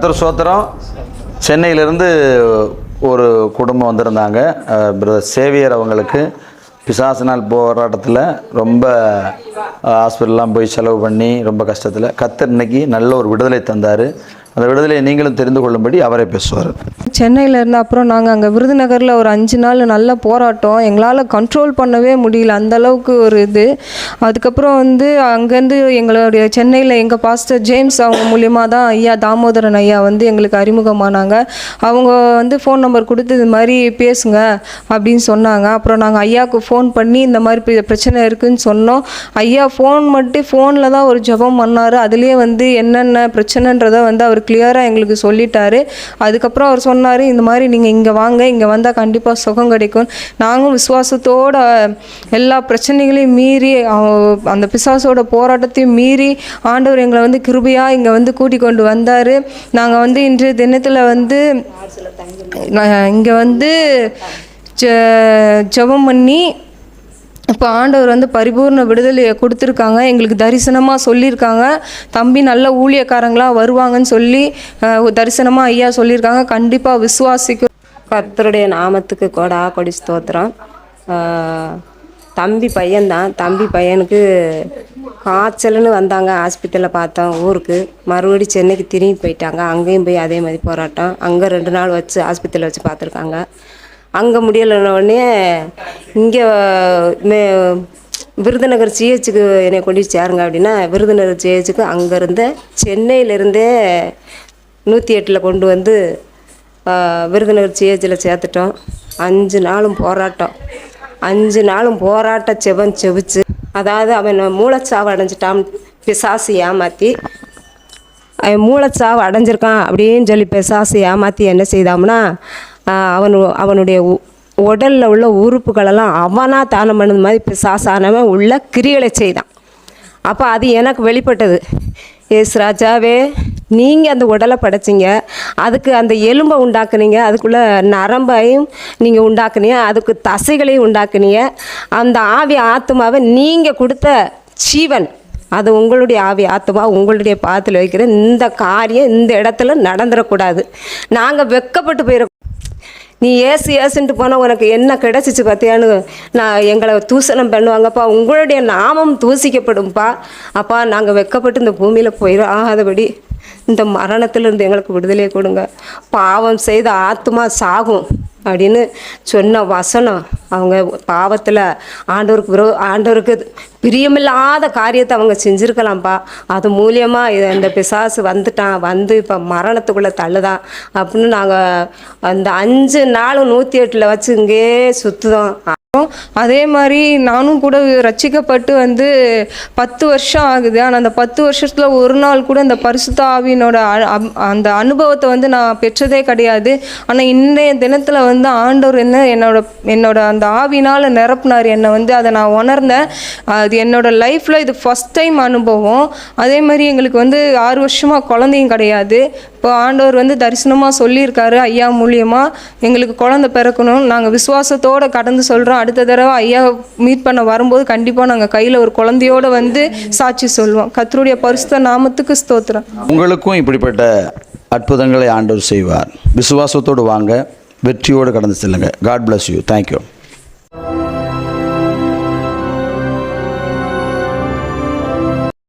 கர்த்தர் ஸ்தோத்திரம். சென்னையிலேருந்து ஒரு குடும்பம் வந்திருந்தாங்க. பிரதர் சேவியர் அவங்களுக்கு பிசாசினால் போராட்டத்தில் ரொம்ப ஹாஸ்பிட்டல்லாம் போய் செலவு பண்ணி ரொம்ப கஷ்டத்தில் கர்த்தர் இன்னைக்கு நல்ல ஒரு விடுதலை தந்தார். அந்த விடுதலையை நீங்களும் தெரிந்து கொள்ளும்படி அவரே பேசுவார். சென்னையில் இருந்த அப்புறம் நாங்கள் அங்கே விருதுநகரில் ஒரு 5 நாள் நல்ல போராட்டம், எங்களால் கண்ட்ரோல் பண்ணவே முடியல, அந்தளவுக்கு ஒரு இது. அதுக்கப்புறம் அங்கேருந்து எங்களுடைய சென்னையில் எங்கள் பாஸ்டர் ஜேம்ஸ் அவங்க மூலியமாக தான் ஐயா தாமோதரன் ஐயா எங்களுக்கு அறிமுகமானாங்க. அவங்க ஃபோன் நம்பர் கொடுத்து இது மாதிரி பேசுங்க அப்படின்னு சொன்னாங்க. அப்புறம் நாங்கள் ஐயாவுக்கு ஃபோன் பண்ணி இந்த மாதிரி பிரச்சனை இருக்குதுன்னு சொன்னோம். ஐயா ஃபோனில் தான் ஒரு ஜெபம் பண்ணார். அதுலேயே என்னென்ன பிரச்சனைன்றதை அவர் கிளியராக எங்களுக்கு சொல்லிட்டாரு. அதுக்கப்புறம் அவர் சொன்னார், இந்த மாதிரி நீங்கள் இங்கே வாங்க, இங்கே வந்தால் கண்டிப்பாக சுகம் கிடைக்கும். நாங்களும் விசுவாசத்தோட எல்லா பிரச்சனைகளையும் மீறி அந்த பிசாசோட போராட்டத்தையும் மீறி ஆண்டவர் எங்களை கிருபையாக இங்கே கூட்டி கொண்டு வந்தார். நாங்கள் இன்றைய தினத்தில் இங்கே ஜெபம் பண்ணி இப்போ ஆண்டவர் பரிபூர்ண விடுதலையை கொடுத்துருக்காங்க. எங்களுக்கு தரிசனமாக சொல்லியிருக்காங்க, தம்பி நல்ல ஊழியக்காரங்களாக வருவாங்கன்னு சொல்லி தரிசனமாக ஐயா சொல்லியிருக்காங்க. கண்டிப்பாக விசுவாசிக்கும். கர்த்தருடைய நாமத்துக்கு கொடி ஸ்தோத்திரம். தம்பி பையன்தான். தம்பி பையனுக்கு காய்ச்சல்னு வந்தாங்க, ஹாஸ்பிட்டலில் பார்த்தோம் ஊருக்கு. மறுபடி சென்னைக்கு திரும்பி போயிட்டாங்க. அங்கேயும் போய் அதே மாதிரி போராட்டம். அங்கே 2 நாள் வச்சு ஹாஸ்பிட்டலில் வச்சு பார்த்துருக்காங்க. அங்கே முடியலைன்னொடனே இங்கே விருதுநகர் சிஹெச்சுக்கு என்னை கொண்டு சேருங்க அப்படின்னா, விருதுநகர் சிஹெச்சுக்கு அங்கேருந்து சென்னையிலேருந்தே 108 கொண்டு விருதுநகர் சிஹெச்சில் சேர்த்துட்டோம். 5 நாளும் போராட்டம். 5 நாளும் போராட்ட செபிச்சு, அதாவது அவன் மூளைச்சாவு அடைஞ்சிட்டான். பிசாசு ஏமாற்றி அவன் மூளைச்சாவு அடைஞ்சிருக்கான் அப்படின்னு சொல்லி பிசாசு ஏமாற்றி என்ன செய்தாம்னா, அவனுடைய உடலில் உள்ள உறுப்புகளெல்லாம் அவனாக தானம் பண்ணது மாதிரி பிசாசானவன் உள்ள கிரிகளை செய்தான். அப்போ அது எனக்கு வெளிப்பட்டது. ஏசு ராஜாவே, நீங்கள் அந்த உடலை படைச்சிங்க, அதுக்கு அந்த எலும்பை உண்டாக்குனீங்க, அதுக்குள்ளே நரம்பையும் நீங்கள் உண்டாக்குனீங்க, அதுக்கு தசைகளையும் உண்டாக்குனீங்க. அந்த ஆவி ஆத்மாவை நீங்கள் கொடுத்த ஜீவன், அது உங்களுடைய ஆவி ஆத்மா உங்களுடைய பாதத்தில் வைக்கிற இந்த காரியம் இந்த இடத்துல நடந்துடக்கூடாது. நாங்கள் வெட்கப்பட்டு போயிட, நீ ஏசுன்ட்டு போனால் உனக்கு என்ன கிடச்சிச்சு பார்த்தியான்னு எங்களை தூசணம் பண்ணுவாங்கப்பா, உங்களுடைய நாமம் தூசிக்கப்படும்ப்பா. அப்பா நாங்கள் வெட்கப்பட்டு இந்த பூமியில் போயிடாதபடி இந்த மரணத்திலிருந்து எங்களுக்கு விடுதலையை கொடுங்க. பாவம் செய்த ஆத்மா சாகும் அப்படின்னு சொன்ன வசனம். அவங்க பாவத்தில் ஆண்டவருக்கு பிரியமில்லாத காரியத்தை அவங்க செஞ்சுருக்கலாம்ப்பா. அது மூலியமாக இந்த பிசாசு வந்துட்டான், இப்போ மரணத்துக்குள்ளே தள்ளுதான் அப்படின்னு நாங்கள் அந்த 5 நாளும் 108 வச்சு இங்கே சுற்றுதோம். அதே மாதிரி நானும் கூட ரட்சிக்கப்பட்டு 10 வருஷம் ஆகுது. ஆனால் அந்த 10 வருஷத்தில் ஒரு நாள் கூட இந்த பரிசுத்த ஆவியினோட அந்த அனுபவத்தை நான் பெற்றதே கிடையாது. ஆனால் இன்றைய தினத்தில் ஆண்டவர் என்னோட அந்த ஆவினால் நிரப்புனார் என்னை. அதை நான் உணர்ந்தேன். அது என்னோட லைஃப்பில் இது ஃபஸ்ட் டைம் அனுபவம். அதே மாதிரி எங்களுக்கு 6 வருஷமாக குழந்தையும் கிடையாது. இப்போ ஆண்டவர் தரிசனமாக சொல்லியிருக்காரு ஐயா மூலியமாக, எங்களுக்கு குழந்தை பிறக்கணும். நாங்கள் விசுவாசத்தோடு கடந்து சொல்கிறோம். அடுத்த தடவை ஐயா மீட் பண்ண வரும்போது கண்டிப்பாக நாங்கள் கையில் ஒரு குழந்தையோடு சாட்சி சொல்லுவோம். கர்த்தருடைய பரிசுத்த நாமத்துக்கு ஸ்தோத்திரம். உங்களுக்கும் இப்படிப்பட்ட அற்புதங்களை ஆண்டவர் செய்வார். விசுவாசத்தோடு வாங்க, வெற்றியோடு கடந்து செல்லுங்க. God bless you. தேங்க்யூ.